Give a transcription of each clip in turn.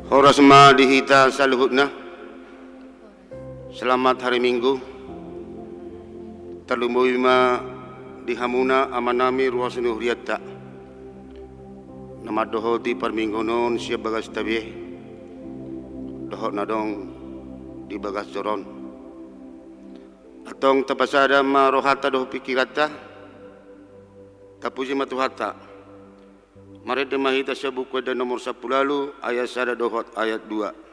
Horas ma dihita sa luhut na. Selamat hari Minggu. Talumuy ma dihamuna amanami ruas nuhriyata. Namadoho di parminggo non siya bagas tabi. Dohot na dong di bagas joron. Atong tapasada ma rohata doh pikirata. Tapuji matuhata. Mari demahita sa buku dan nomor 10 ayat 1 dohot ayat 2.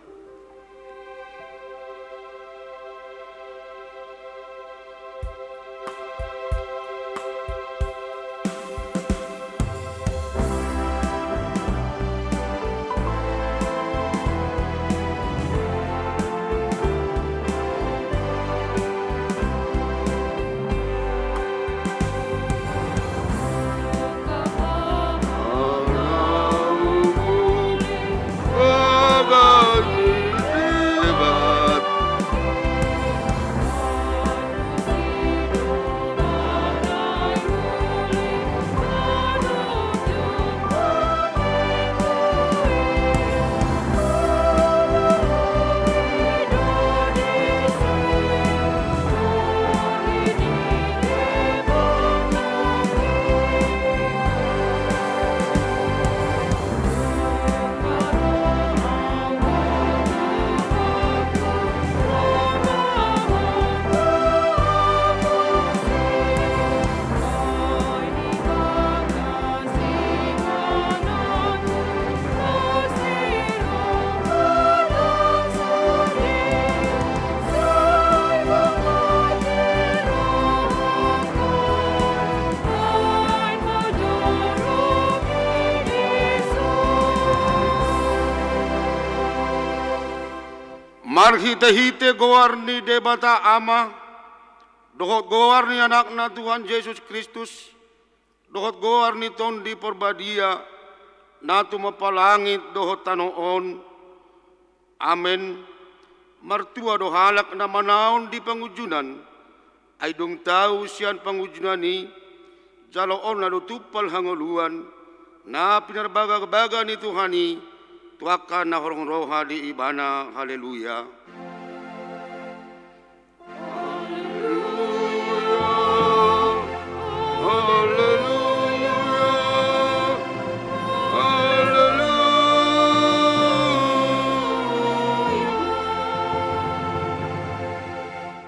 Marhite-hite gowarni debata ama, dohot gowarni anak na Tuhan Yesus Kristus, dohot gowarni ton di perbadia, na tumapalangit dohot tanoon. Amen. Martua dohalak na manaon di pangujunan, ay dong tao siyan pangujunan ni, jaloon na lutupal hanguluan, na pinarbaga-baga ni Tuhani, tuaka na horong roha di ibana. Haleluya.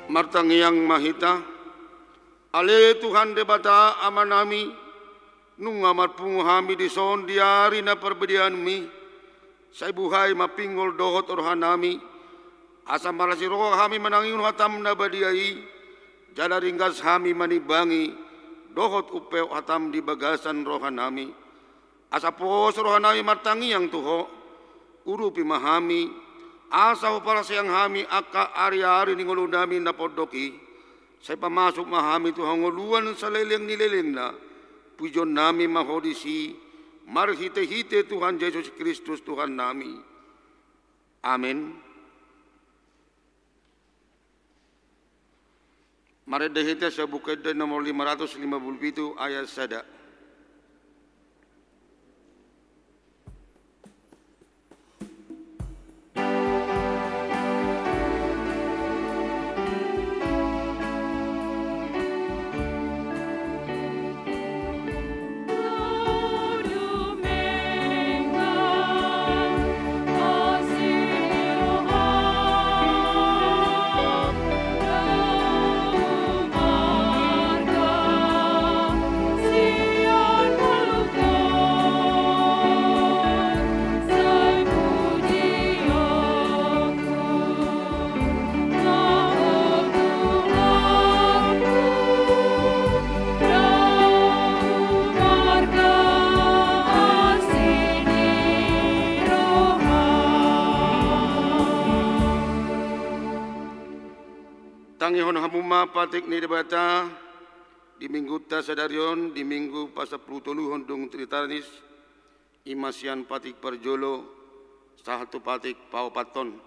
Martangiang mahita, ale Tuhan debata amanami, nung amar punguhami di son diari na perbedaan mi, say buhay mapingol dohot orhanami, asa marasi roh kami manangin hatam na badiai, jala ringgas kami manibangi, dohot upeo hatam di bagasan rohanami, asa pos rohanami martangiang tuho, urupi mahami, asa upara siyang hami aka ari-ari ni ngulu namin na podoki, say pamasok mahami tuhang nguluan sa leleng nileleng na, pujon nami mahodisi, marhite-hite Tuhan Yesus Kristus Tuhan nami. Amin. Mari dihita sa bukid nomor 557 ayat 1. Tangihon hamuma patik ni debata di minggu tasadarion di minggu pasapulutuluhon dong tritanis imasian patik perjolo sahatu patik paupaton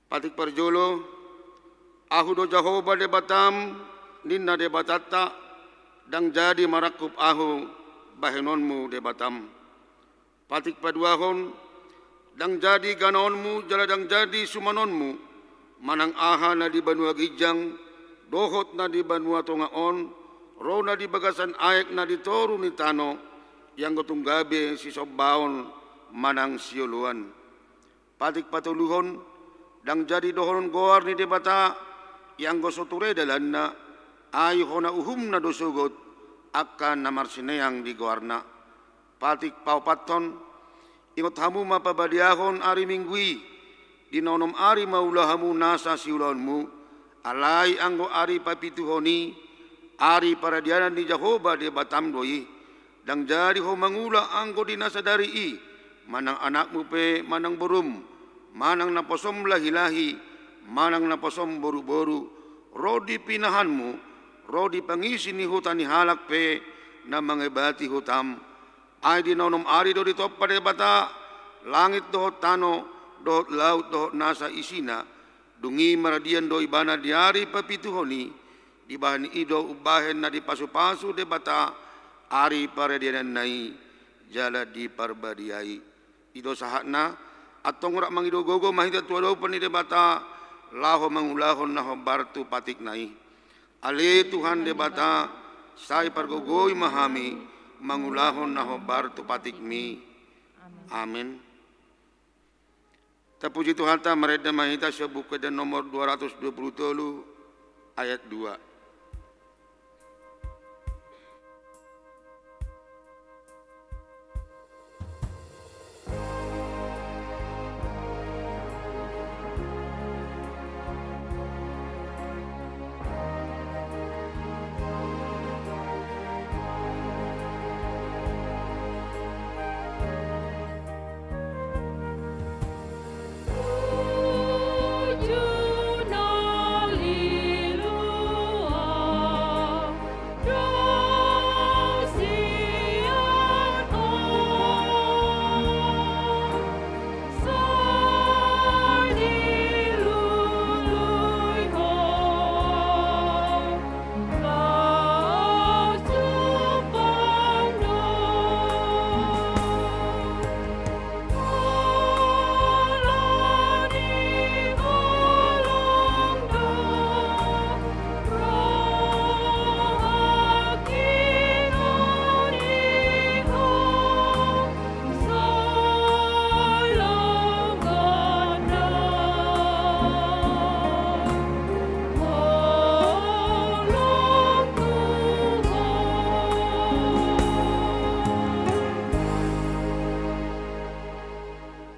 patik perjolo ahudo Jahoba debatam ninna debatata dang jadi marakup ahu bahenonmu debatam patik paduahon dang jadi ganaonmu jala dang jadi sumanonmu, manang aha na di banua gijang, dohot na di banua tongaon, ro na di bagasan aek na di toru ni tano, yang gotong gabi si sobaon manang siuluan. Patik patuluhon, dang jadi dohonon goar ni debata, yang gosoture dalan na, ayo na uhum na dosugot, akan namar sineyang di goarna. Patik paupaton, ingot hamu mapabadiahon ari minggui, dinonom ari maulahamu nasa siulaonmu, alai anggo ari papituhoni, ari paradianan di Jahoba de Batam doi, dang jadi ho mangula anggo dinasa dari i, manang anakmu pe manang borum, manang naposom lahi-lahi, manang naposom boru-boru, rodi pinahanmu, rodi pangisi ni hutan ni halak pe, na mangebati hutam, ay dinonom ari do ditop pada bata, langit dohot tano, dohot laut dohot nasa isina, dungi maradian do ibana diari papituhoni, di bahan ido ubahen na di pasu-pasu de bata, ari paradianan nai, jala di parbadiai, ido sahatna, atong rak mangido gogo mahita tuado pani de bata, laho mangulahon naho bartu patik nai, ale Tuhan de bata, sai pargogoi mahami, mangulahon naho bartu patik mi. Amin. Terpuji Tuhan ta mereda mahita sebuku dan nomor 227 ayat 2.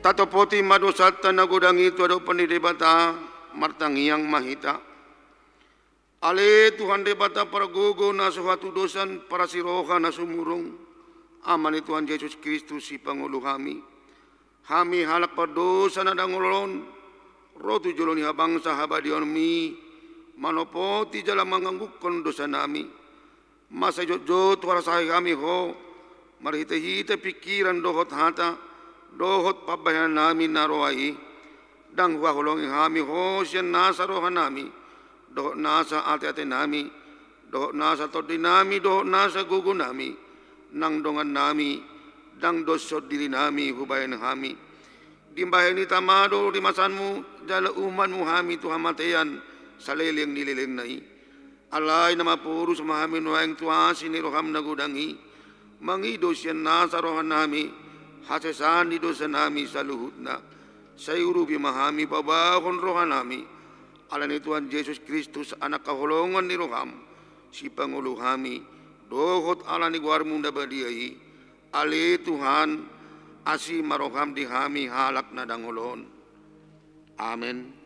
Tatopoti madosata nagudangi tu ada panidebata martangiang mahita. Ale Tuhan debata para gogo na suatu dosan para siroha na sumurong. Aman Tuhan Yesus Kristus si Pangulo kami. Kami halak padosa na dangolon. Rotu joloni habangsa habadion mi. Manopoti jala manganggukon dosa nami. Masa jojot warasahi kami ho. Marhita-hita pikiran dohot hata. Dohot pabayan namin naroai, dang huahulong kami ho siya nasa rohan nami, dohot nasa ate-ate nami, dohot nasa todi nami, dohot nasa gugu nami, nang dongan nami, dang dosod diri nami hubayan kami. Dimbahin ni tamado di masanmu, jala umanmu kami tu hamatayan, sa leleng nilileng nai. Alay na mapuro sa mahamin waeng tuasi ni roham nagudangi, mangido siya nasa rohan nami, hasesan di dosa nami sa luhut na sa urubi mahami babahon rohan nami ala ni Tuhan Yesus Kristus anak kahulungan ni roham si Pangulo kami dohot ala ni guarmu na badiai ali Tuhan asi maroham di kami halak na dangolon. Amen.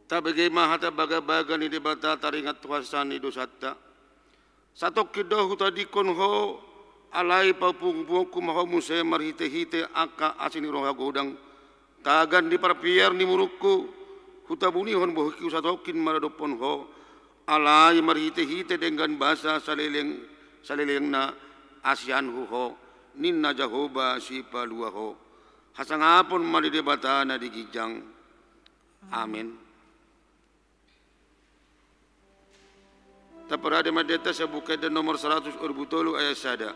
Tabagay mahata baga-baga ni debata taringat tuhasan ni dosata. Satok kidaw hutadikon ho alay papungpung kumaho muse marhite-hite aka asiniro hagodang. Tagan di parpier ni murukku hutabunihon bohkiu satokin maradopon ho alay marhite-hite dengan bahasa salileng na Asian ho ninna Jahoba si palua ho hasangapon malidebata na digijang. Amin. Taparade madeta sa bukeda nomor 100 urbutolo ayat sada.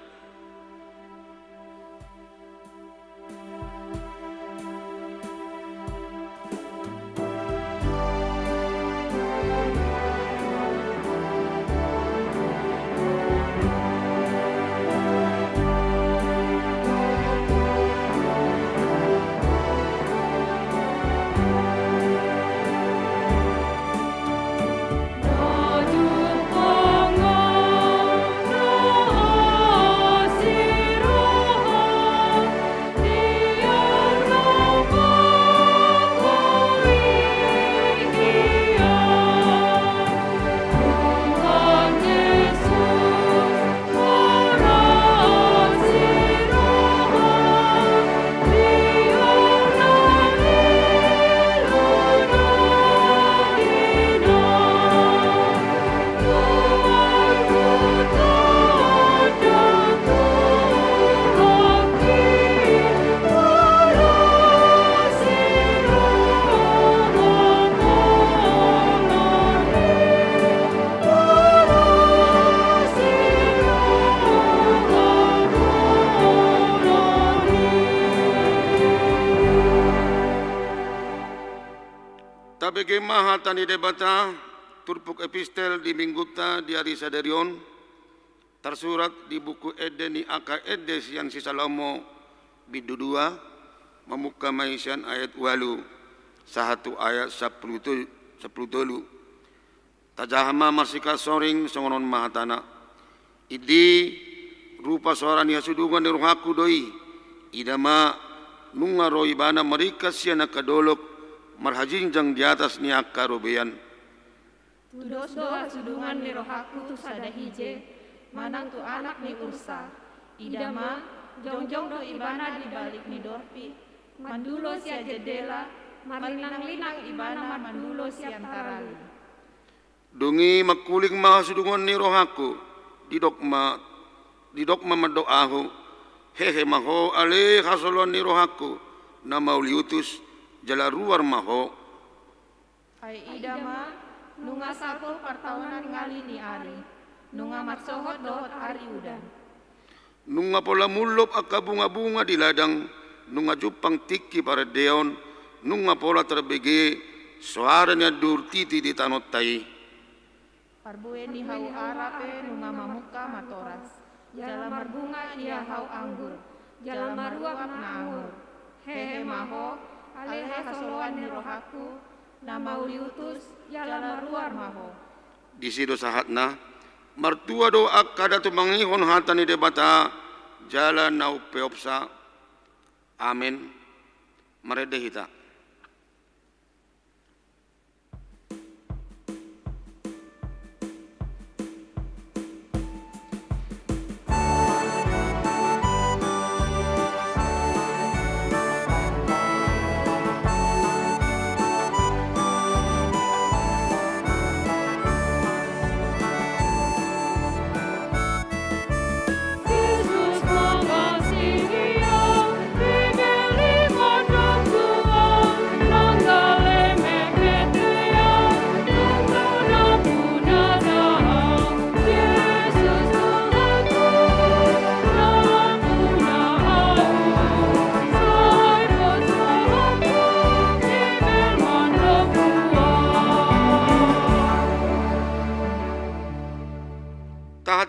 Tabege mahal tani debata turpuk epistel di mingguta di hari sadarion tersurat di buku Eden ni aka Edes yang sisalomo bidudua memuka maisian ayat walu sahatu ayat 10 tajahama marsika soring songonon mahatana idi rupa soran ya sudungan ni rohaku doi idama nunga roibana mereka siana kadolok marhajinjang di atas niak karobean. Tudos doa sudungan ni rohaku tu sada hije, manang tu anak ni ursa. Idama, jongjong do ibana di balik ni dorpi, mandulo sia jedela, malinang-linang ibana mandulo sia antaralu. Dungi makuling maha sudungan ni rohaku, didokma madoahu, hehe maho ale hasolon ni rohaku, nama uliutus, jala ruar maho. Hai idama, nunga sapo partawanan ngali ni ari, nunga matsohot dohot ari udan. Nunga pola mulop aka bunga-bunga di ladang, nunga jupang tiki para deon, nunga pola terbege, suaranya dur titi di tanot tai. Parbue ni hau arape nunga mamuka matoras, jala marbunga ia hau anggur, jala maruap na anggur. Hehe maho, aleha kasoloan ni rohaku, nama uliutus, jala maruar maho. Di sido sahatna, martua doa kada tu mangihon hata ni debata, jala nau peopsa. Amin. Maredehita.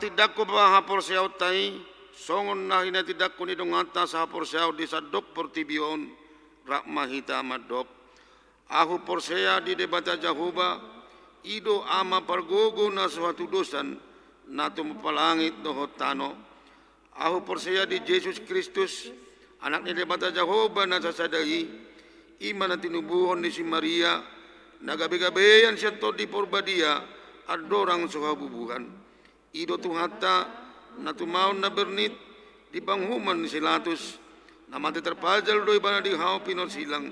Tidak ko ba hapor siyaw tay, songon na hina tidak ko nidong ata sa hapor siyaw di sa dok portibion, rak mahita madok. Ahu por siya di debata Jahoba, ido ama pargogo na suatu dosan, na tumapalangit dohot tano. Ahu por siya di Jesus Kristus, anak ni debata Jahoba na sasadai, ima na tinubuhon ni si Maria, nagabe-gabeyan siya to di porbadia adorang suhabubuhan. Ido tuhata na tumaon na bernit di panghuman ni silatus na mati terpajal do ibana di hao pinor silang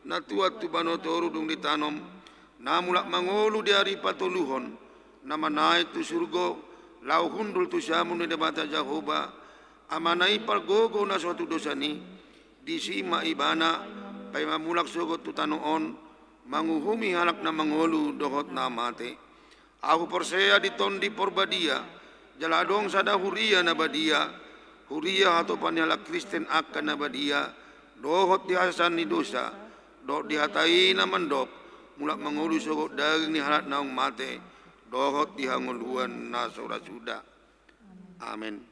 na tuat tu bano toru dung ditanom na mulak mangolu di hari patuluhon na manai tu surgo lau hundul tu syamun ni debata Jahoba amanai pargogo na suatu dosani di sima ibana pay mamulak sugot tu tanoon manguhumi halak na mangolu dohot na mate. Aku persea di tondi porbadia, jaladong sada huria na badia, huria atau panyala Kristen akan na badia, dohot dihasan ni dosa, dohot dihatai na mandok, mulak mangulu sogot daging ni halat naung mate, dohot dihanguluan na suda. Amin.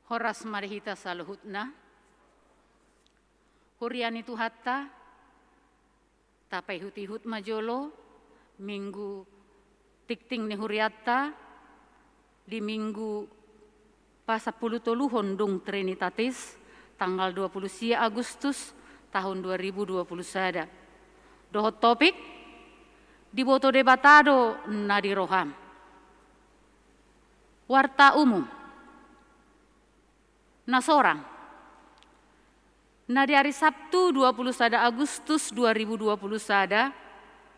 Horas marihita saluhutna, huriani tu hatta, tapai hutihut majolo, minggu tikting ni huriatta, di minggu pasapuluh toluhon dung Trinitatis, tanggal 20 Agustus tahun 2020 sada. Dohot topik, diboto debatado nadi roham. Warta umum. Nasorang. Nah di hari Sabtu 21 Agustus 2020 sada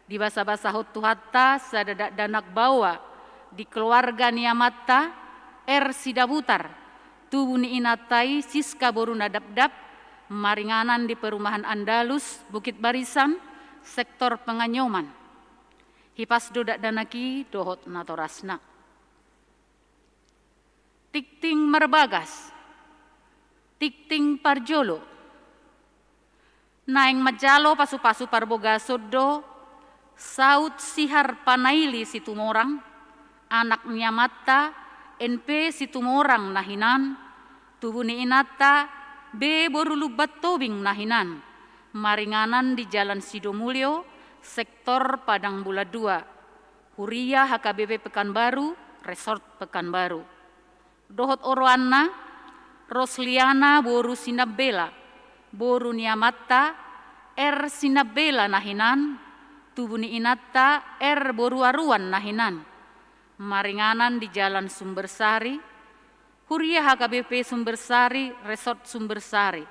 di basa-basa hotu hatta sada danak bawa di keluarga niamatta sidabutar tubuh ni inatai siska boru nadap-dap maringanan di perumahan Andalus Bukit Barisan sektor Penganyoman hipas dodak danaki dohot natorasna tikting merbagas tikting parjolo, naing majalo pasu-pasu parboga sodo, saut sihar panaili situmorang, anak nyamata, NP situmorang nahinan, tubuh ni inata, be borulubat tobing nahinan, maringanan di Jalan Sidomulyo, sektor Padang Bula 2, Huria HKBP Pekanbaru, Resort Pekanbaru. Dohot oroanna, Rosliana boru sinabela, boru niamatta, sinabela nahinan, tubuh ni inatta, boru aruan nahinan, maringanan di Jalan Sumbersari, Huria HKBP Sumbersari, Resort Sumbersari.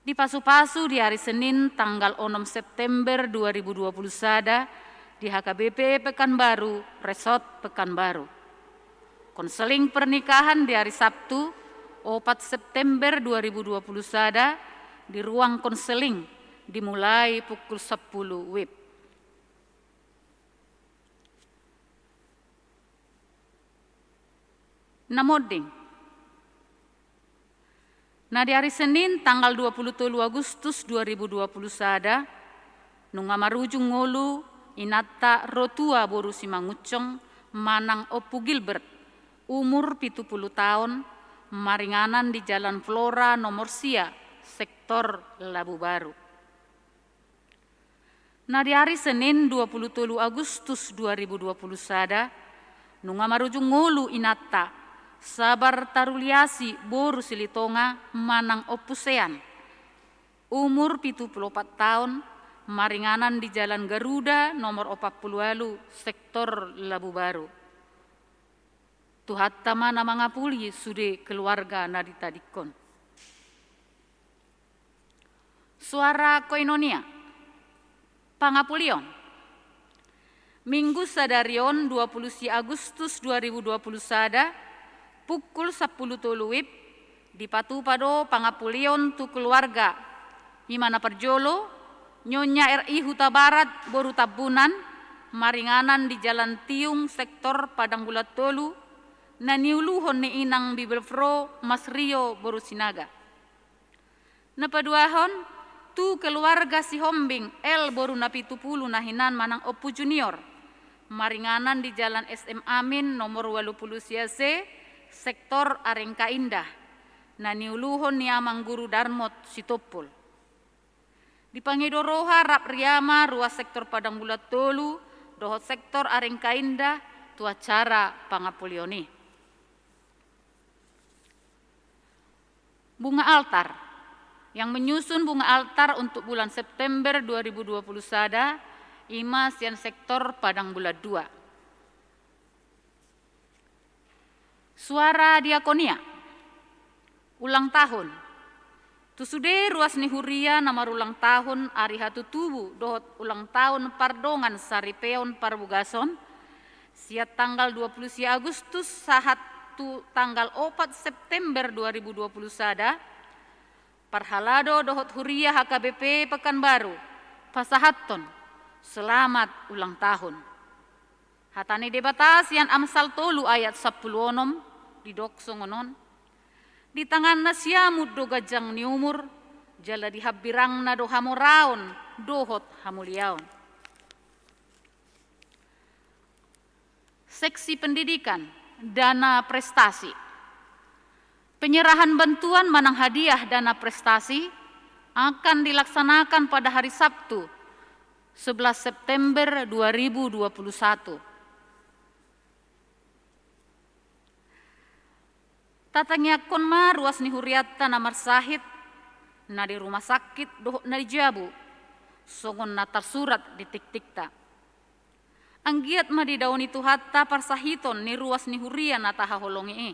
Di pasu-pasu di hari Senin tanggal 6 September 2020 sada, di HKBP Pekanbaru, Resort Pekanbaru. Konseling pernikahan di hari Sabtu 4 September 2020 sada di ruang konseling dimulai pukul 10 WIB. Namoding. Nah di hari Senin tanggal 27 Agustus 2020 sada nungamarujung ngolu inatta rotua boru simangucong manang Opu Gilbert umur 70 tahun maringanan di Jalan Flora nomor Sia, sektor Labu Baru. Nah di hari Senin 27 Agustus 2020 sada, nungamarujung ngolu inatta, sabar taruliasi boru silitonga manang Opusean, umur 74 tahun, maringanan di Jalan Garuda nomor 40 sektor Labu Baru. Tuhat tamana mangapuli sude keluarga nadita dikon. Suara koinonia. Pangapulion. Minggu sadarion 20 Agustus 2020 sada pukul 10 WIB di Patupado Pangapulion tu keluarga Himana Perjolo Nyonya RI Huta Barat boru tabunan maringanan di Jalan Tiung sektor Padang Bulat Tolu na niuluhon ni inang Bibelfro Mas Rio boru sinaga. Napaduahon tu keluarga si Hombing boru na 70 nahinan manang Opu Junior maringanan di Jalan SM Amin nomor 80 CC, sektor Arengka Indah, naniuluhon ni Amang Guru Darmot Sitopol. Di Pangidoroha Rap Riama ruas sektor Padang Bulat Tolu, dohot sektor Arengka Indah, tu acara pangapulioni. Bunga altar, yang menyusun bunga altar untuk bulan September 2020 sada, Ima sian sektor Padang Bulat 2. Suara diakonia, ulang tahun. Tusude ruas nihuria namar ulang tahun ari hatu tubu dohot ulang tahun pardongan saripeon parbugason siat tanggal 20 Agustus sahat tu tanggal 4 September 2020 sada parhalado dohot huria HKBP Pekanbaru pasahaton selamat ulang tahun. Hatani debatas yang Amsal tolu ayat 10 di doksongonon. Di tangan nasiamud do gajang ni umur, jala dihabirang na do hamoraon, dohot hamuliaon. Seksi pendidikan, dana prestasi. Penyerahan bantuan manang hadiah dana prestasi akan dilaksanakan pada hari Sabtu, 11 September 2021. Tatangnya konma ruas ni huriatta namar sahid na di rumah sakit doh na di Jabu songon na tersurat di tik-tikta. Anggiat ma di daun itu hatta parsahiton ni ruas ni huria na tahaholongi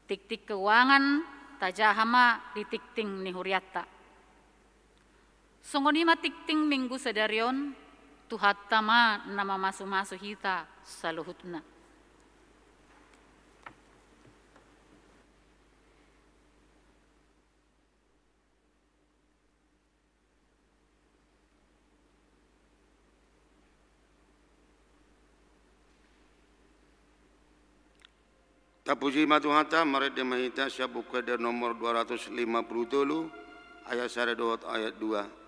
tik-tik keuangan tajahama di tikting ni huriatta. Songon ima tikting minggu sedarion tu hatta ma nama masu-masu hita saluhutna. Tapuji matuhata maret demahita syabuka dari nomor 250 tolu ayat 1 ayat 2.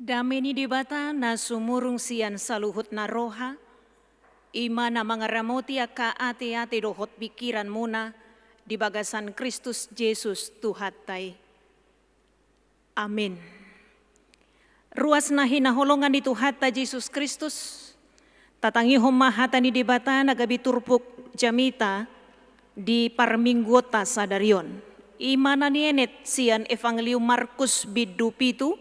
Dameni debata na sumurung sian saluhut na roha, ima na mga ramoti ka ate-ate dohot pikiran muna, di bagasan Kristus Jesus tuhatay. Amin. Ruas na hinaholongan ni tuhatay Jesus Kristus, tatangihom mahata ni debata nagabiturpuk jamita di parminggota sa daryon. Ima na nienet sian Evangelium Markus biddu pitu,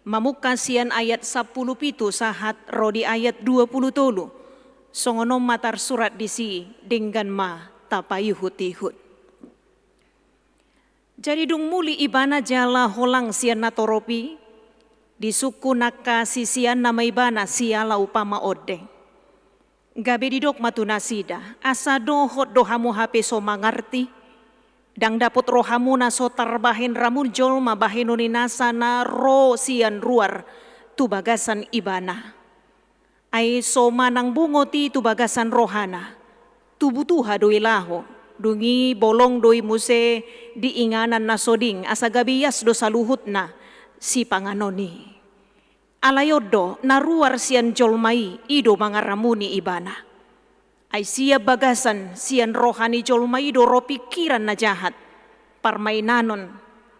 mamuka sian ayat 10 pitu sahat rodi ayat 20 tolu. Songonom matar surat disi dengan ma tapayuhut-ihut. Jadi dung muli ibana jala holang sian natoropi, di suku naka sisian nama ibana siala upama ode. Gabe didok matunasida, asa dohot dohamu hape so mangarti, dang dapot rohamu na so tarbahin ramun jolma bahinuni nasa na ro sian ruar tu bagasan ibana. Ay so manang bungoti tu bagasan rohana, tubutuha doi laho, dungi bolong doi muse diinganan na soding asa gabiyas do saluhut na si panganoni. Alayodo naruar sian jolmai ido mangaramuni ibana. Ay siya bagasan sian rohani jolmai do ro pikiran na jahat. Parmainanon,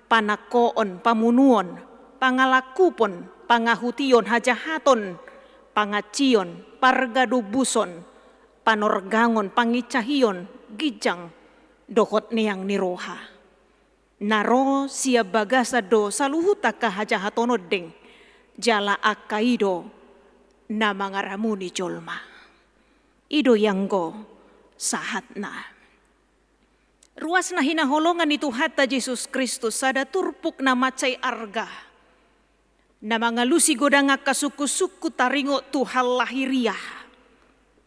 panakoon, pamunuon, pangalakupon, pangahution, hajahaton, pangacion, pargadubuson, panorgangon, pangicahion, gijang, dohot niyang niroha. Naro siya bagasa do saluhuta kahajahatonod ding, jala akaido na mangaramuni jolma. Ido yanggo sahat na. Ruas na hinaholongan itu hata Jesus Kristus sada turpuk na macay arga. Na mga lusi godanga kasuku-suku taringo tu hal lahiriah.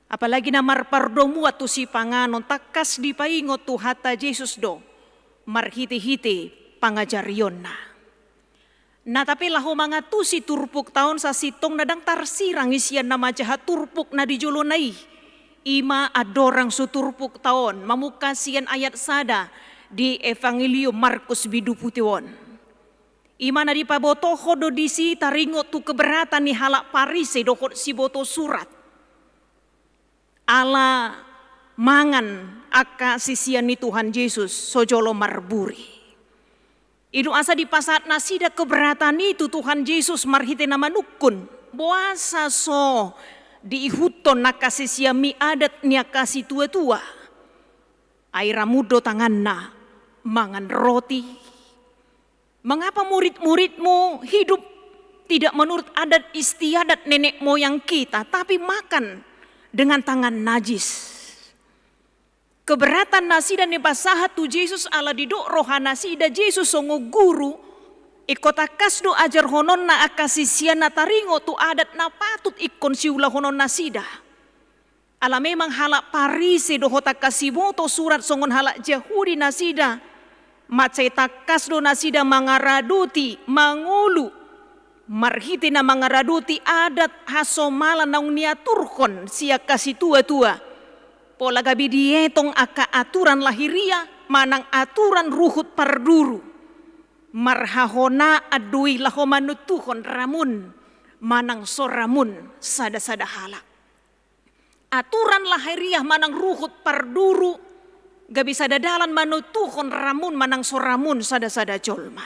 Apalagi na marpardomu at tu si panganon takas di paingo tu hata Jesus do. Marhiti-hiti pangajarion na. Na tapi lahu mga tusi turpuk taon sa sitong nadang tarsirang isian na majahat turpuk na dijulunay. Ima adorang su turpuk taon mamuka sian ayat sada di Evangelium Markus biduputiwon. Ima na di pabotoho do disi taringo tu keberatan ni halak parise dohot si boto surat. Ala mangan aka sisian ni Tuhan Yesus sojolo marburi. Idu asa di pasat nasida keberatan itu Tuhan Yesus marhite nama nukun. Boasa so diihuton nakasisia mi adat niya kasi tua-tua. Ay ramudo tangan na mangan roti. Mengapa murid-muridmu hidup tidak menurut adat istiadat nenek moyang kita, tapi makan dengan tangan najis? Keberatan nasida ni basahat tu Jesus ala didok roha nasida Jesus songo guru ikota kasdo ajar honon na akasisia na taringo tu adat na patut ikon siula honon nasida. Ala memang halak parise dohota kasiboto surat songon halak Yahudi nasida. Macay takasdo nasida mangaraduti mangulu. Marhiti na mangaraduti adat hasomalan naung niaturkon siya kasi tua-tua. Pola gabi dietong aka aturan lahiria manang aturan ruhut parduru. Marhahona adui laho manutuhon ramun manang soramun sada-sada halak. Aturan lahiriah manang ruhut parduru gabi sada dalan manutuhon ramun manang soramun sada-sada jolma.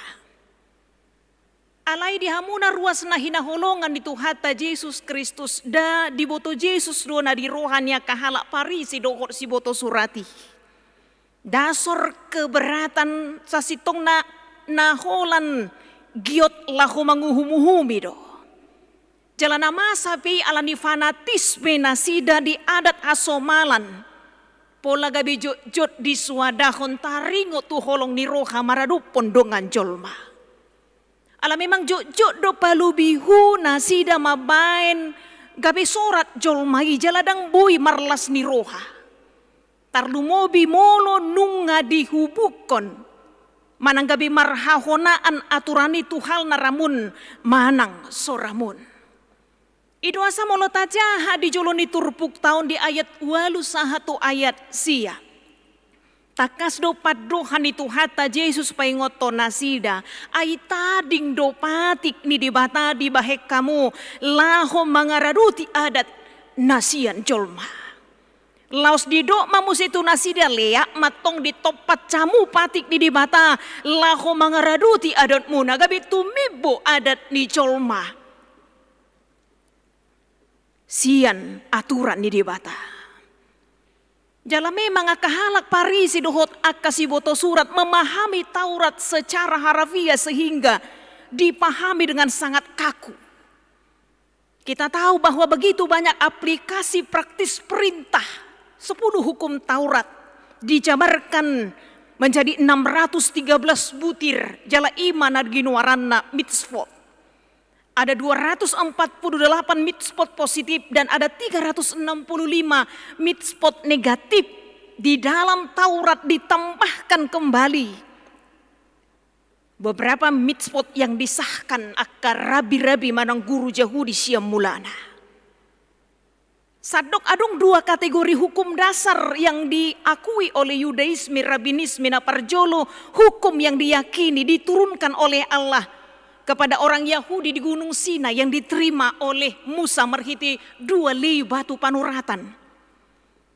Alay dihamuna ruas na hinaholongan itu hata Jesus Kristus da di boto Jesus do na di rohanya kahalak parisi dohot si boto surati. Dasor keberatan sa sitong na naholan giot lahu manguhumuhumi do. Jalan masa pi alani fanatisme nasida di adat asomalan. Pola gabi jot di suadahon taringo tu holong ni roha maradupon dongan jolma. Ala memang jok do palubihu nasida mabain gabi sorat jolmai jaladang bui marlas ni roha. Tarlumobi molo nunga dihubukon. Manang gabi marhahonaan aturan itu hal naramun manang soramun. Idu asa molo tajaha di joloni turpuk tahun di ayat 81 ayat sia. Takas do paddohan itu hata Jesus paingoto nasida ay tading do patik ni dibata di bahek kamu laho mangaraduti adat nasian jolma. Laos didok mamusitu nasida leak matong di topat camu patik ni dibata laho mangaraduti adat muna gabi tumibo adat ni jolma. Sian aturan ni dibata. Jala memang akahalak parisi dohot akasi boto surat memahami Taurat secara harafiah sehingga dipahami dengan sangat kaku. Kita tahu bahwa begitu banyak aplikasi praktis perintah 10 hukum Taurat dijabarkan menjadi 613 butir jala iman adginuaranna mitzvot. Ada 248 mitzvot positif dan ada 365 mitzvot negatif. Di dalam Taurat ditambahkan kembali beberapa mitzvot yang disahkan akar rabi-rabi manang guru Yahudi siam mulana. Sadok adung dua kategori hukum dasar yang diakui oleh Yudaisme, Rabinisme, na parjolo, hukum yang diyakini diturunkan oleh Allah kepada orang Yahudi di Gunung Sinai yang diterima oleh Musa merhiti 2 liu batu panuratan.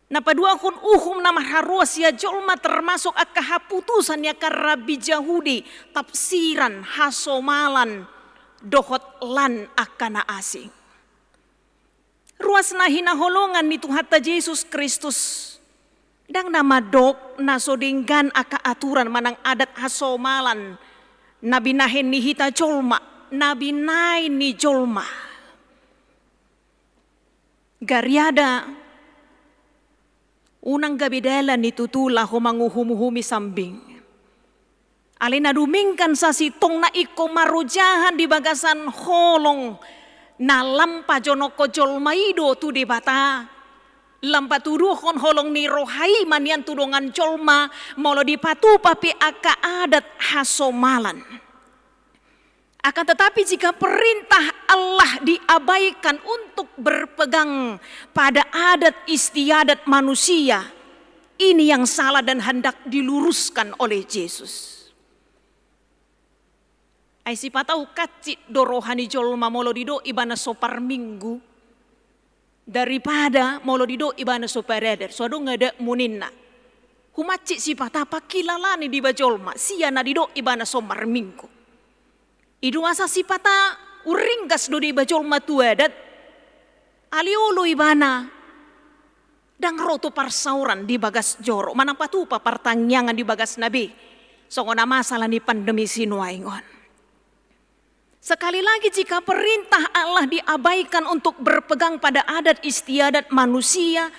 Nah padua kun nama haruas ya jolma termasuk akahaputusan ya karabi Yahudi tafsiran hasomalan dohot lan akana asing. Ruas nahina holongan ni Tuhan Yesus Kristus dang nama dok nasodinggan aka aturan manang adat hasomalan nabi nahen ni hita jolma nabi nain ni jolma gariada unang gabidela ni tutula humanguhumuhumi sambing. Alina dumingkan sa sitong na iko marujahan di bagasan holong na lampa jonoko jolmaido tu di bata. Lampa tuduhon holong ni rohai manian tudongan jolma molo dipatu papi aka adat hasomalan. Akan tetapi jika perintah Allah diabaikan untuk berpegang pada adat istiadat manusia, ini yang salah dan hendak diluruskan oleh Yesus. Ai sipatau kacit dorohani jolma molo dido ibana sopar minggu daripada molo dido ibana sopareder. So ado ngada muninna. Humacik sipata pakilalani di bajolma siana dido ibana somar minggu. Idu asa sipata uringgas do di bajolma tuadat aliolo ibana dang roto parsauran di bagas joro manang patupa partangyangan di bagas nabi songona masalah ni pandemi sinuaingon. Sekali lagi jika perintah Allah diabaikan untuk berpegang pada adat istiadat manusia,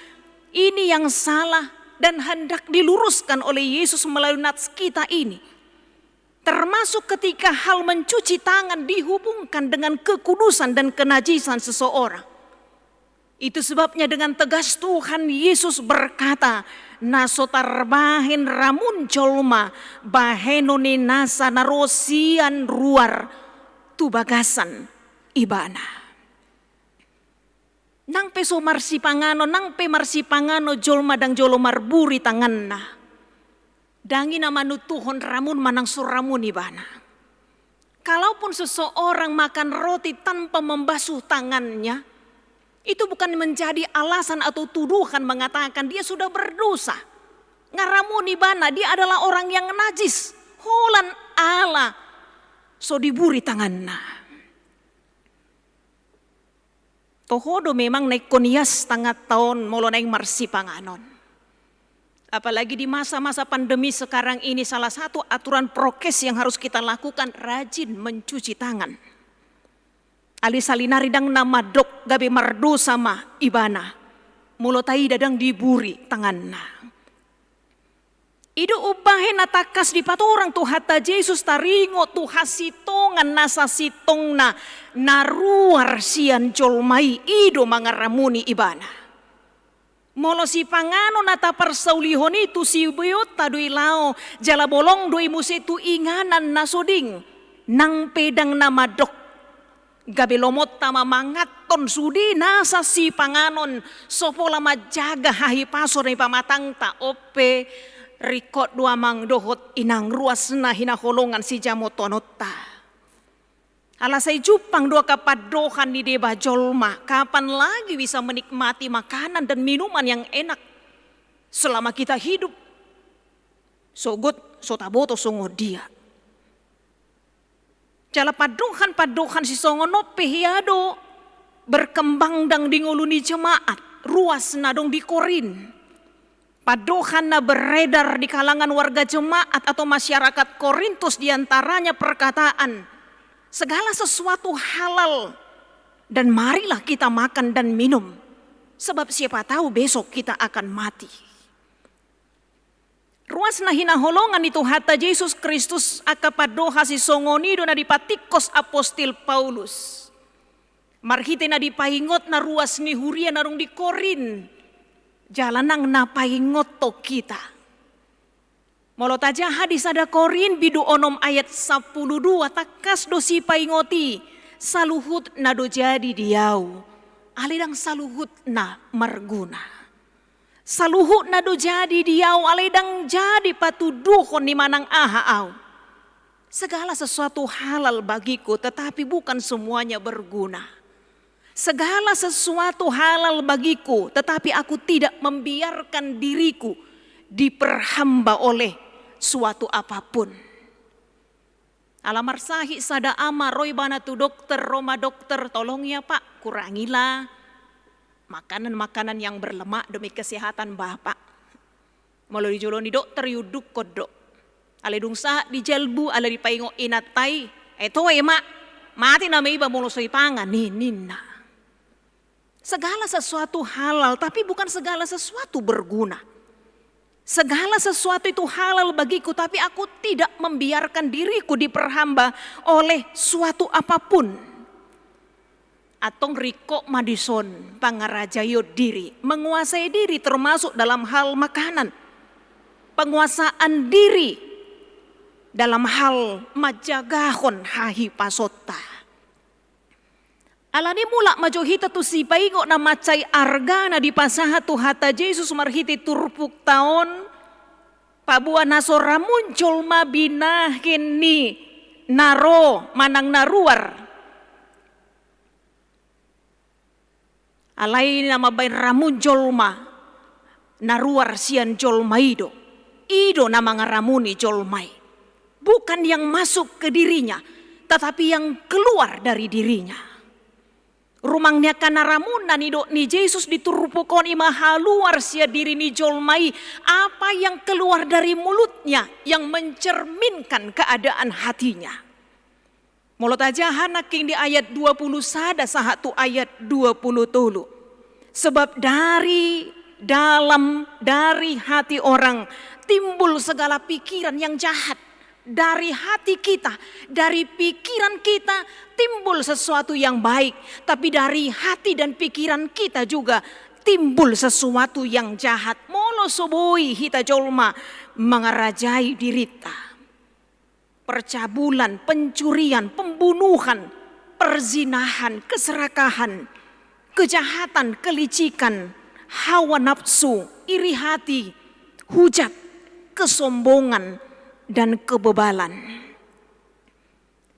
ini yang salah dan hendak diluruskan oleh Yesus melalui nats kita ini. Termasuk ketika hal mencuci tangan dihubungkan dengan kekudusan dan kenajisan seseorang. Itu sebabnya dengan tegas Tuhan Yesus berkata, nasotar bahen ramun jolma bahenoni nasa narosian ruar tu bagasan ibana. Nang peso marsipangano nang pe marsipangano jolma dang jolo marburi tanganna. Dangi nama nutuhon ramun manang suramun ibana. Kalaupun seseorang makan roti tanpa membasuh tangannya, itu bukan menjadi alasan atau tuduhan mengatakan dia sudah berdosa. Ngaramun ibana, dia adalah orang yang najis. Holan ala, so diburi tanganna. Tohodo memang naik konias tengah tahun molo naik marsipanganon. Apalagi di masa-masa pandemi sekarang ini salah satu aturan prokes yang harus kita lakukan rajin mencuci tangan. Ali salinari dang nama dok gabe mardo sama ibana. Mulotai dadang diburi tanganna. Ido ubahin atakas di patorang tu hatta Yesus taringo tu hasitongan nasa sitongna naruar sian jolmai ido mangaramuni ibana. Molo si pangano nata persaulihon itu si buyot tadui lao jala bolong doi musetu inganan nasoding nang pedang nama dok gabe lomot tama mangaton sudi nasa si panganon sopola majaga hahi pasor ni pamatang ta ope rikot dua mang dohot inang ruas na hinaholongan si jamotonota. Alasai jupang dua kapadohan di deba jolma. Kapan lagi bisa menikmati makanan dan minuman yang enak selama kita hidup? Sogot sotaboto songo dia. Jala padohan si songo nope hiado berkembang dang dinguluni jemaat. Ruas nadong di Korin. Padohan na beredar di kalangan warga jemaat atau masyarakat Korintus diantaranya perkataan segala sesuatu halal dan marilah kita makan dan minum sebab siapa tahu besok kita akan mati. Ruas na hinaholongan itu hata Jesus Kristus akapadoha si songonido na dipatikos apostil Paulus. Marhite na dipahingot na ruas ni Huria narong di Korin. Jalanang napahingot to kita. Molotaja hadis ada Korin bidu onom ayat 12 takas dosi paingoti. Saluhut na do jadi diau. Alidang saluhut na marguna. Saluhut na do jadi diau alidang jadi patuduhon ni manang ahaaw. Segala sesuatu halal bagiku tetapi bukan semuanya berguna. Segala sesuatu halal bagiku tetapi aku tidak membiarkan diriku diperhamba oleh suatu apapun. Alamar sahi sada ama roy bana tu dokter Roma dokter tolong ya Pak kurangilah makanan-makanan yang berlemak demi kesehatan Bapak. Melalui joloni dokter yuduk kodok. Ale dungsa di jelbu ale dipaingo inatai. Eto mak mati na may iba mulu soy pangan nina. Segala sesuatu halal tapi bukan segala sesuatu berguna. Segala sesuatu itu halal bagiku tapi aku tidak membiarkan diriku diperhamba oleh suatu apapun. Atong Riko Madison pangarajayo diri, menguasai diri termasuk dalam hal makanan, penguasaan diri dalam hal majagahon hahi pasota. Alani mula majohita tu si paingo na macay argana di pasaha tu hata Jesus marhiti turpuk taon, pabua nasora muncul mabinahin ni naro manang naruar. Alay na mabayin ramun jolma, naruar siyan jolma ido na mga ramuni jolmay. Bukan yang masuk ke dirinya, tetapi yang keluar dari dirinya. Rumangnya kanaramun na nido ni Jesus diturupukon imahaluar siya diri ni jolmay. Apa yang keluar dari mulutnya yang mencerminkan keadaan hatinya. Mulot aja hanaking di ayat 20 sada sahatu ayat 20 tulu. Sebab dari hati orang timbul segala pikiran yang jahat. Dari hati kita, dari pikiran kita timbul sesuatu yang baik. Tapi dari hati dan pikiran kita juga timbul sesuatu yang jahat. Molo soboi hita jolma mengarajai dirita. Percabulan, pencurian, pembunuhan, perzinahan, keserakahan, kejahatan, kelicikan, hawa nafsu, iri hati, hujat, kesombongan, dan kebebalan.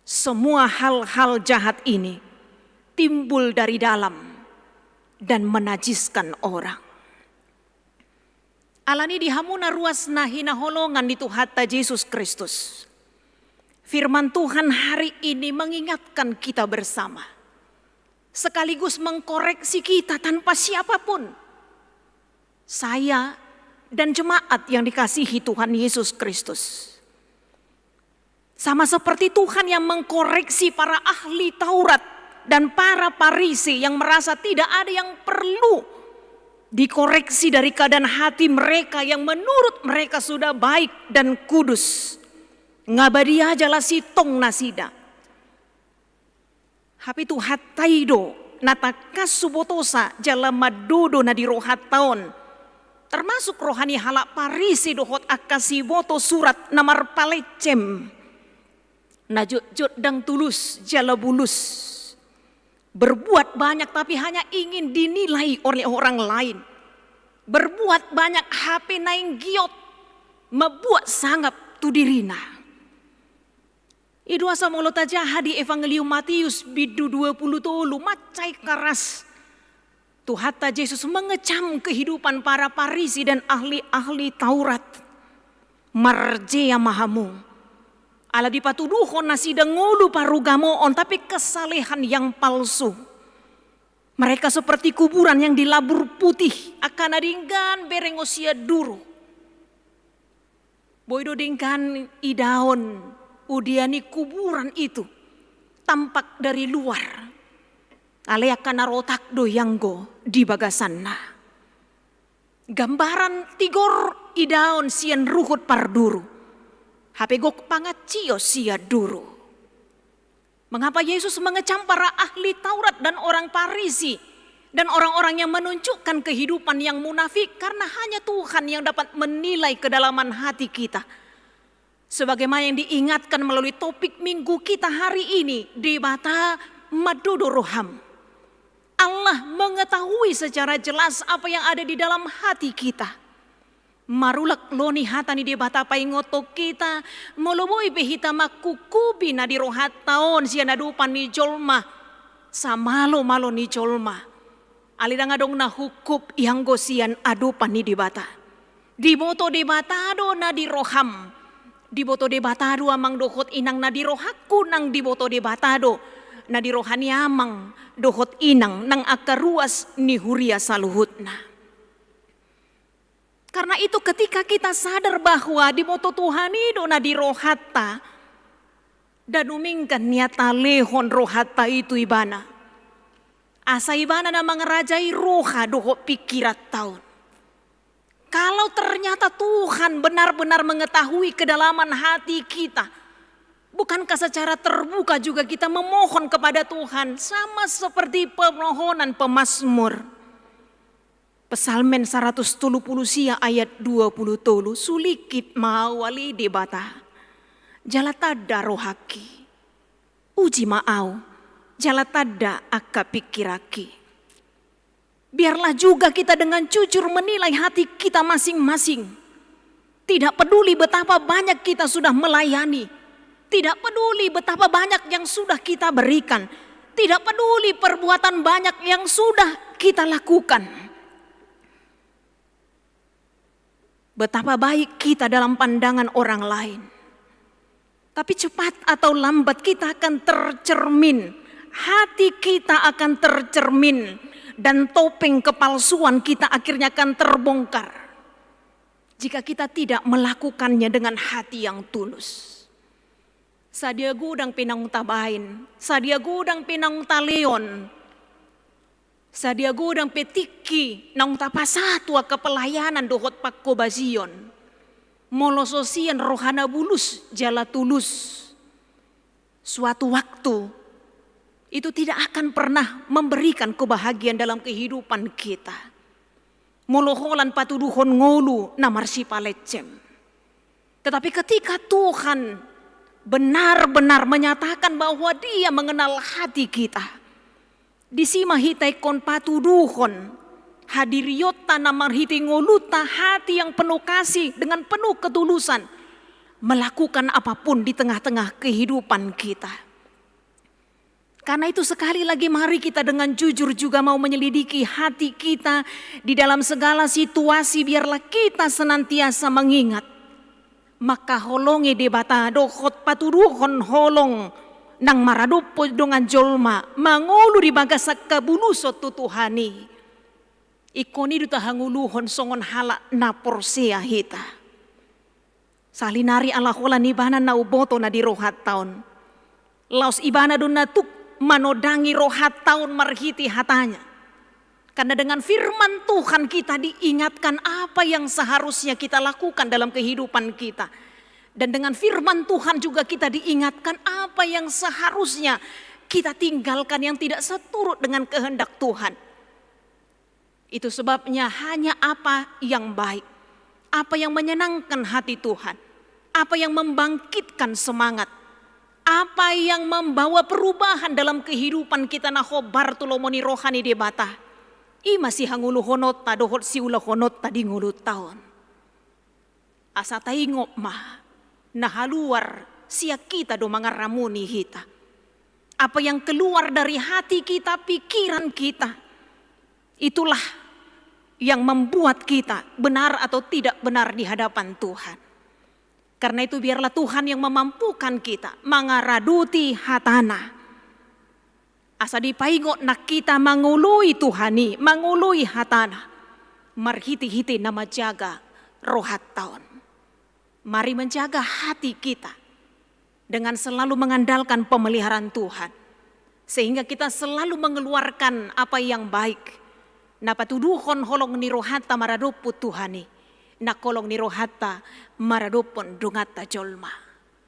Semua hal-hal jahat ini timbul dari dalam dan menajiskan orang. Alani dihamuna ruas nahina holongan itu hatta Yesus Kristus. Firman Tuhan hari ini mengingatkan kita bersama. Sekaligus mengkoreksi kita tanpa siapapun. Saya dan jemaat yang dikasihi Tuhan Yesus Kristus. Sama seperti Tuhan yang mengkoreksi para ahli Taurat dan para Farisi yang merasa tidak ada yang perlu dikoreksi dari keadaan hati mereka yang menurut mereka sudah baik dan kudus. Ngabadia jala sitong nasida. Hapi tu hataido natakas subotosa jala madodo na dirohat taon. Termasuk rohani halak Parisi dohot akasi boto surat namar palecem. Najut dang tulus jala bulus. Berbuat banyak tapi hanya ingin dinilai oleh orang lain. Berbuat banyak hapi naing giot. Membuat sangat tu dirina. Idu asa mulot aja di Evangelium Matius bidu 20 tolu macai keras. Tuhata Yesus mengecam kehidupan para Farisi dan ahli-ahli Taurat. Marjea mahamu. Ala dipatuduhon na sidang ngulu parugamoon tapi kesalehan yang palsu. Mereka seperti kuburan yang dilabur putih akan adinggan berengosia duru. Boydo dingkan idaon. Udiani kuburan itu tampak dari luar. Alea kana rotak do yanggo di bagasanna. Gambaran tigor idaon sian ruhut parduru. Hape gok pangacio sia duru. Mengapa Yesus mengecam para ahli Taurat dan orang Farisi dan orang-orang yang menunjukkan kehidupan yang munafik? Karena hanya Tuhan yang dapat menilai kedalaman hati kita. Sebagaimana yang diingatkan melalui topik minggu kita hari ini, debata Madodo Roham. Allah mengetahui secara jelas apa yang ada di dalam hati kita. Marulak loni hatani di bata paingoto kita moloboi behita makukubi na di rohat taon siya nadupan ni jolma samalo malo ni jolma alidang adong na hukup yang gosian adupan ni di bata di boto di batado na di roham di boto di batado amang dohot inang na di rohaku nang di boto di batado na di rohani amang dohot inang nang akaruas ni huria saluhutna. Karena itu ketika kita sadar bahwa di moto Tuhan itu na di rohata dan umingkan niata lehon rohata itu ibana. Asa ibana na mengerajai roha doho pikirat tahun. Kalau ternyata Tuhan benar-benar mengetahui kedalaman hati kita, bukankah secara terbuka juga kita memohon kepada Tuhan sama seperti permohonan pemazmur. Pesalmen 130 sia ayat 20 tolu sulikit mawali debata. Jalatada rohaki. Uji maau. Jalatada akka pikiraki. Biarlah juga kita dengan jujur menilai hati kita masing-masing. Tidak peduli betapa banyak kita sudah melayani. Tidak peduli betapa banyak yang sudah kita berikan. Tidak peduli perbuatan banyak yang sudah kita lakukan. Betapa baik kita dalam pandangan orang lain. Tapi cepat atau lambat kita akan tercermin. Hati kita akan tercermin. Dan topeng kepalsuan kita akhirnya akan terbongkar. Jika kita tidak melakukannya dengan hati yang tulus. Sadia gudang pinang tabain. Sadia gudang pinang taleon. Sadia gudang petiki nang tapasatwa kepelayanan dohot pakkobazion. Molososian rohana bulus jala tulus. Suatu waktu itu tidak akan pernah memberikan kebahagiaan dalam kehidupan kita. Moloholan patuduhon ngolu namarsi palecem. Tetapi ketika Tuhan benar-benar menyatakan bahwa Dia mengenal hati kita. Disima hitai kon patuduhon hadiriyota namarhiti ngoluta hati yang penuh kasih dengan penuh ketulusan melakukan apapun di tengah-tengah kehidupan kita. Karena itu sekali lagi mari kita dengan jujur juga mau menyelidiki hati kita di dalam segala situasi, biarlah kita senantiasa mengingat. Maka holongi debata dohot patuduhon holong nang maradupo dengan jolma mangulu di bagasak kabulusot tutuhani. Ikoni duta hanguluhon songon hala na porsea hita. Salinari ala hola nibana na uboto na di rohat taon. Laos ibana dun na tuk manodangi rohat taon marhiti hatanya. Karena dengan firman Tuhan kita diingatkan apa yang seharusnya kita lakukan dalam kehidupan kita. Dan dengan firman Tuhan juga kita diingatkan apa yang seharusnya kita tinggalkan yang tidak seturut dengan kehendak Tuhan. Itu sebabnya hanya apa yang baik, apa yang menyenangkan hati Tuhan, apa yang membangkitkan semangat, apa yang membawa perubahan dalam kehidupan kita na khobar tulomoni rohani debata. I masih hangulu honot ta dohot siula honot ta di ngulut taon. Asa taingop mah. Nah haluar sia kita do mangaramuni hita. Apa yang keluar dari hati kita, pikiran kita, itulah yang membuat kita benar atau tidak benar di hadapan Tuhan. Karena itu biarlah Tuhan yang memampukan kita mangaraduti hatana. Asa dipaingot nak kita mangului Tuhani, mangului hatana. Marhiti-hiti nama jaga rohat taon. Mari menjaga hati kita dengan selalu mengandalkan pemeliharaan Tuhan. Sehingga kita selalu mengeluarkan apa yang baik. napatuduhon holong ni rohata maradoput Tuhani, nakolong ni rohata maradopon dungata jolma.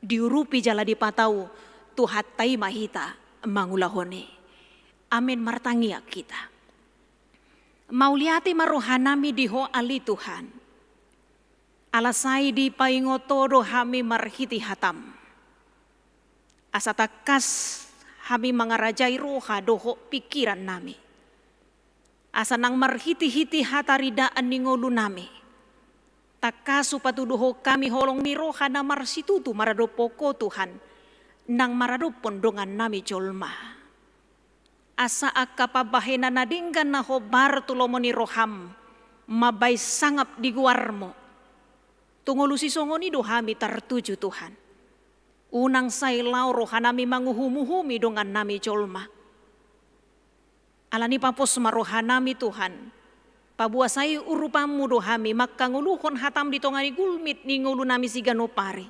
Diurupi jala di patau tuhatai mahita mangulahone. Amin martangia kita. Mauliati marohanami diho ali Tuhan. Alasai di paingotodo hami marhiti hatam. Asatakas hami mangarajai roha doho pikiran nami. Asa nang marhiti-hiti hataridaan ningolu nami. Takasu patuduho kami holong ni roha na marsitutu maradopoko Tuhan. Nang maradopon dongan nami jolma. Asa akapabahena nadinggan na hobar tulomoni roham. Mabay sangap di guarmo. Tungulu sisongoni dohami tertuju Tuhan. Unang sailaw rohanami manguhumuhumi dongan nami jolma. Alani papos marohanami Tuhan. Pabuasai urupamu dohami makanguluhon hatam di tongani gulmit ni ngulu nami siganopari.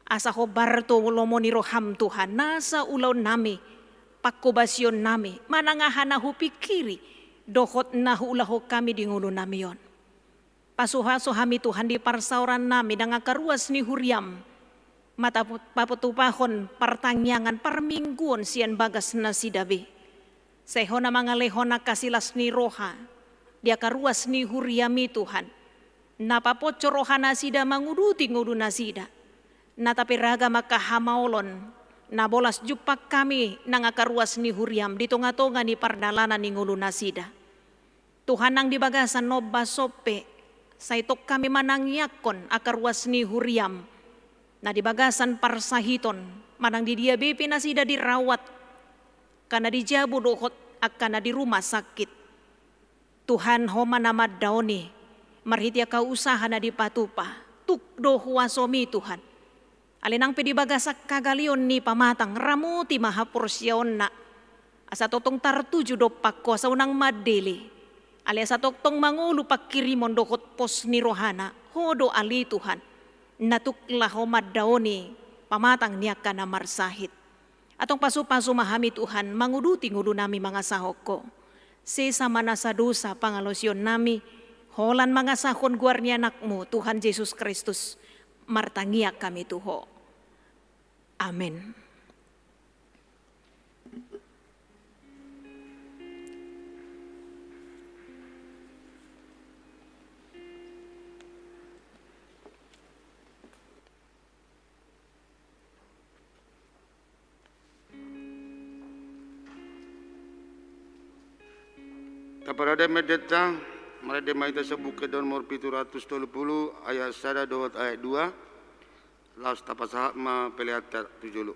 Asa hobar to ulomoni roham Tuhan. Nasa ulaw nami. Pakobasyon nami. Manangahanahu pikiri. Dohot nahu ulaho kami di ngulu nami yon. Pasuhaso hami Tuhan di parsauran nami dengan karuas ni huriam. Mata paputupahon partangyangan parmingguon sian bagas na sidabi. Sehona mga lehona kasilas ni roha. Dia karuas ni huriami Tuhan. Napapoco roha na sida manguduti ngudu na sida. Natapiraga makahamaolon. Nabolas jupak kami nanga karuas ni huriam. Di tonga-tonga ni pardalanan ni ngudu na sida. Tuhan nang dibagasan no basope. Saitok kami manangyakon akaruas ni huriam. Na dibagasan parsahiton. Manang di dia bepi na sida dirawat. Kana dijabu dohot akana di rumah sakit. Tuhan homa nama daoni. Marhitia kau usaha na dipatupa. Tuk doh wasomi Tuhan. Alinang pedibagasak kagalion ni pamatang. Ramuti mahaporsyaon na. Asa totong tartuju do pakko sa unang madeli. Alias atong mangulu pakirimon dohot pos ni rohana, hodo ali Tuhan, natuklah homad daoni, pamatang niaka na marsahit. Atong pasu-pasu mahami Tuhan, manguduti ngudu nami mga sahoko. Sesa manasa dosa pangalosyon nami, holan mga sahon guarnia anakmu, Tuhan Yesus Kristus, martangiak kami tuho. Amin. Kaparada medeta, marade maita sebuke don mor 730 ayat 1 dot ayat 2. Laus tapasahat ma peliatar 7.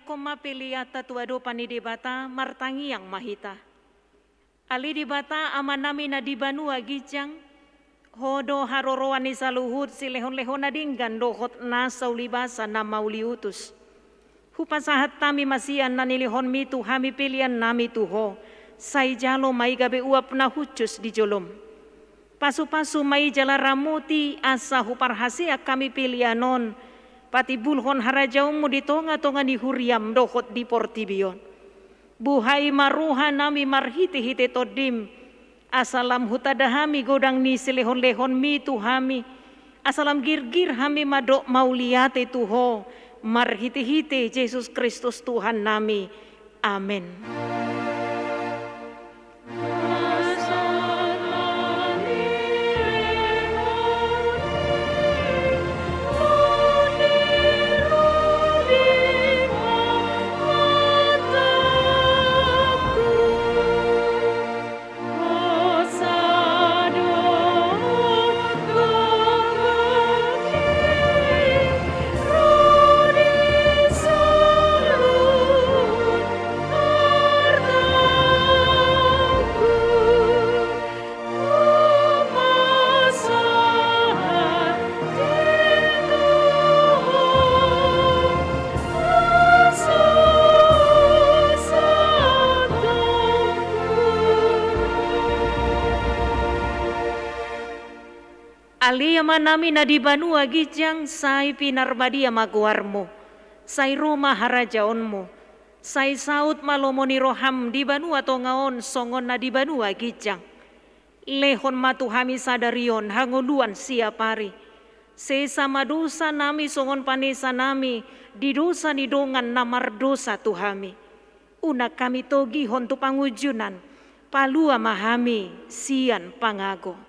koma piliata tuado pani debata martangi yang mahita. Ali debata amanami na dibanua gijang, hodo haroroani saluhut silehon-lehon na dinggan dohot na saulibasa na mauliutus. Hupasahat tami masian na nilihon mi tuhami pilihan nami tuho, say jalo may gabi uap na hucus di jolom. Pasu-pasu may jala ramuti asa huparhasia kami pilihanon, pati bulhon harajaw mo di tonga-tonga ni huriam dohot di portibion. Buhay maruha nami marhiti-hiti todim, asalam hutadahami godang ni silehon-lehon mi tuhami, asalam girgir hami madok mauliate tuho, marhiti-hiti Yesus Kristus Tuhan nami. Amin. Aliyama nami na di banua gijang say pinarbadia maguarmo, say Roma harajaon mo, say saut malomoni roham di banua tongaon songon na di banua gijang. Lehon matuhami sadarion hangoluan siapari, sesama dosa nami songon panesa nami, di dosa ni dongan namar dosa tuhami. Una kami togi hontu pangujunan, palua mahami sian pangago.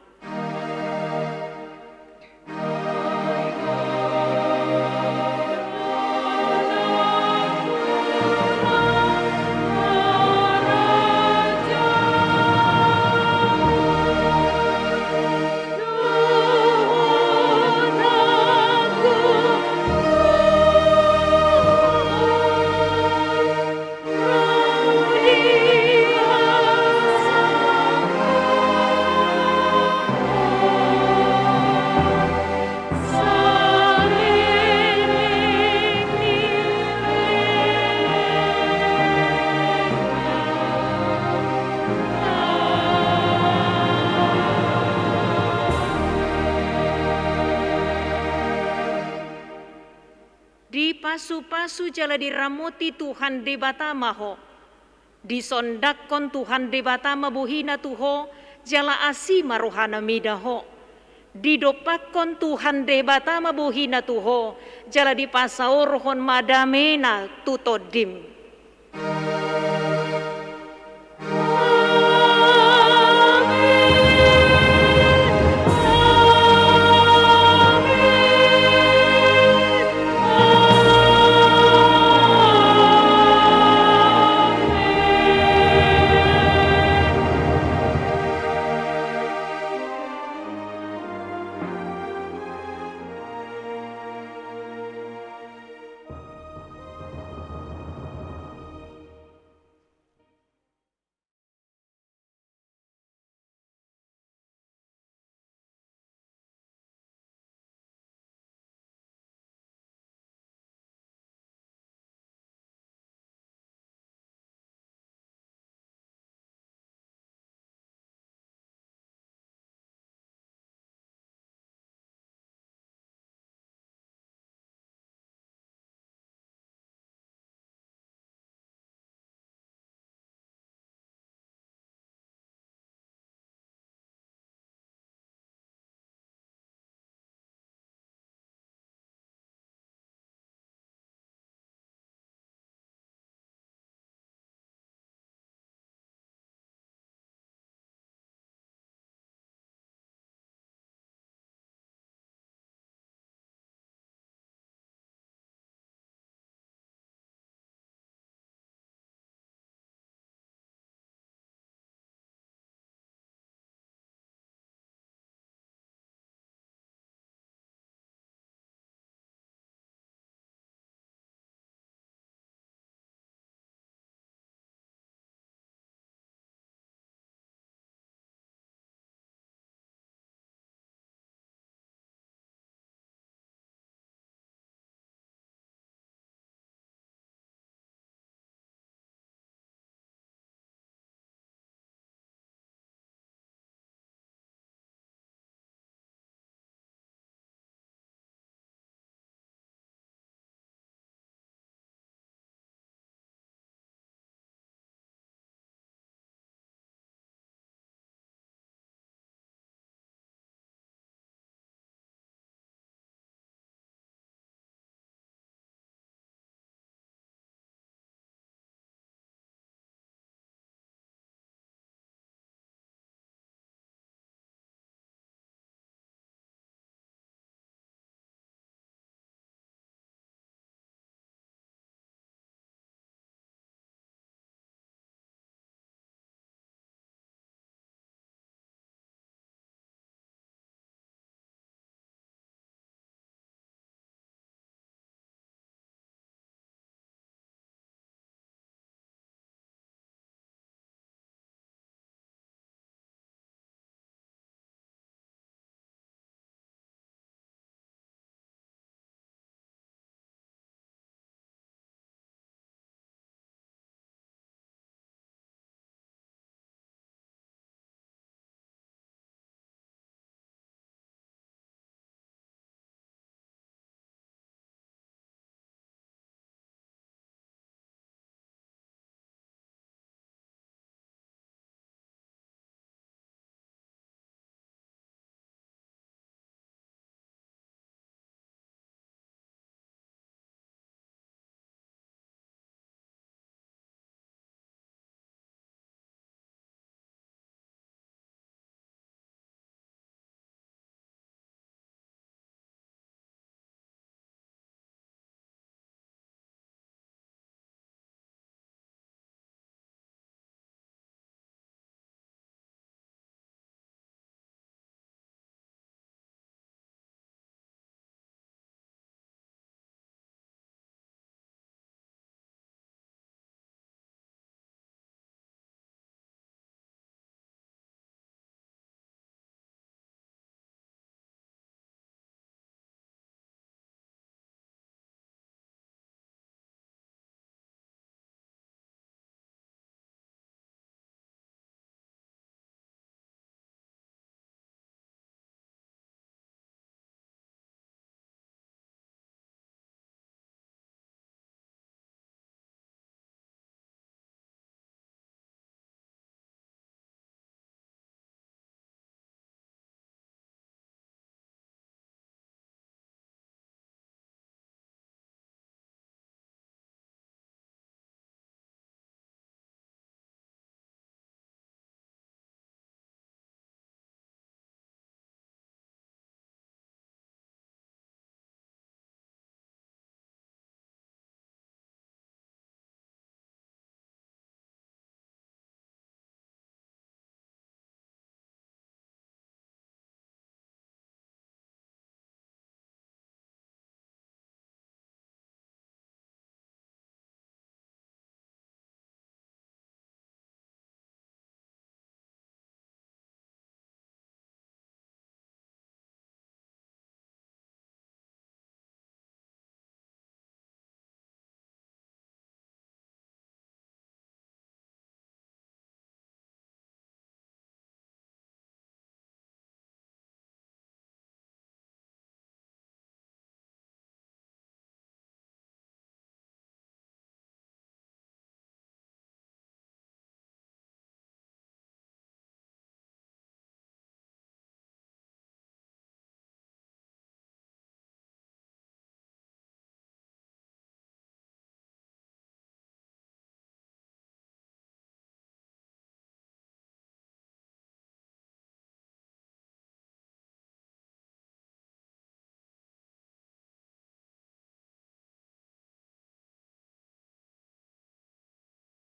Pasu-pasu jala diramuti Tuhan debatama ho, disondakon Tuhan debatama buhina tuho, jala asima rohana midaho, didopakon Tuhan debatama buhina tuho, jala dipasaurhon madamena tutodim.